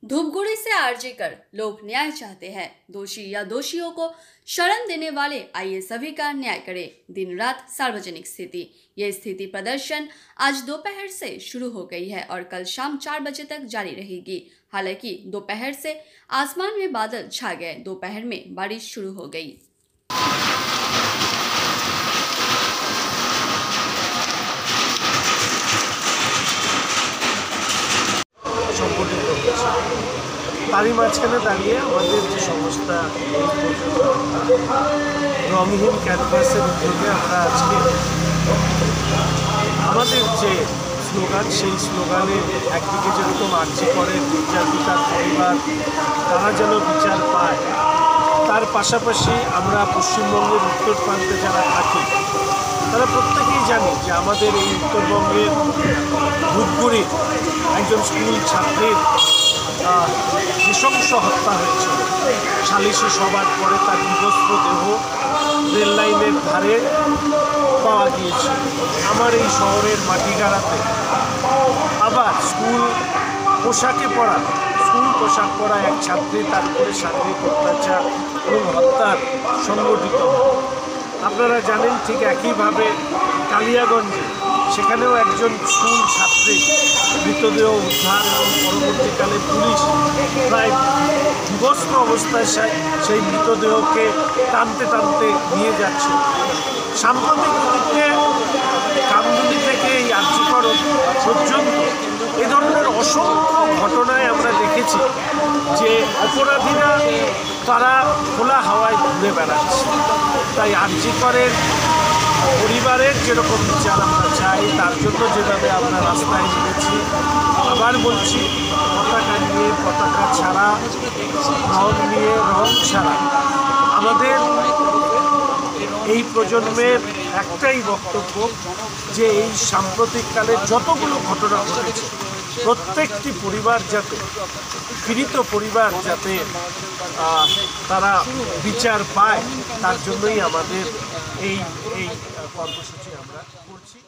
धूपगुड़ी से आरजी कर लोग न्याय चाहते हैं। दोषी या दोषियों को शरण देने वाले आइए सभी का न्याय करें। दिन रात सार्वजनिक स्थिति। ये स्थिति प्रदर्शन आज दोपहर से शुरू हो गई है और कल शाम 4 बजे तक जारी रहेगी। हालांकि दोपहर से आसमान में बादल छा गए, दोपहर में बारिश शुरू हो गई। তারই মাঝখানে দাঁড়িয়ে আমাদের যে সংস্থা রংহীন ক্যানভাসের উদ্যোগে আমরা আজকে আমাদের যে স্লোগান, সেই স্লোগানে একদিকে যেরকম আর্জি করে নির্যাতিতার পরিবার তারা যেন বিচার পায়, তার পাশাপাশি আমরা পশ্চিমবঙ্গের উত্তর প্রান্তে যারা থাকি তারা প্রত্যেকেই জানি যে আমাদের এই উত্তরবঙ্গের ধূপগুড়ির একজন স্কুল ছাত্রীর নৃশংস হত্যা হয়েছিল। সালিশি সভার পরে তার বিবস্ত্র দেহ রেল লাইনের ধারে পাওয়া গিয়েছিল। আমার এই শহরের মাটিগাড়াতে আবার স্কুল পোশাক পরা এক ছাত্রী তার উপরে শারীরিক অত্যাচার এবং হত্যার সংগঠিত। আপনারা জানেন ঠিক একইভাবে কালিয়াগঞ্জে সেখানেও একজন স্কুল ছাত্রীর মৃতদেহ উদ্ধার এবং পরবর্তীকালে পুলিশ প্রায় বিবস্ত্র অবস্থায় সেই মৃতদেহকে টানতে নিয়ে যাচ্ছে। সাম্প্রতিক অতীতে কামদুনি থেকে এই আর্যিকর পর্যন্ত এ ধরনের অসংখ্য ঘটনায় আমরা দেখেছি যে অপরাধীরা তারা খোলা হাওয়ায় ঘুরে বেড়াচ্ছে। তাই আর্যিকরের পরিবারের যেরকম বিচার আমরা চাই, তার জন্য যেভাবে আমরা রাস্তায় নেমেছি, আবার বলছি পতাকা ছাড়া, রং নিয়ে রং ছাড়া আমাদের এই প্রজন্মের একটাই বক্তব্য যে এই সাম্প্রতিককালে যতগুলো ঘটনা ঘটেছে প্রত্যেকটি পরিবার যাতে পীড়িত পরিবার যাতে তারা বিচার পায়, তার জন্যই আমাদের এই কর্মসূচি আমরা করছি।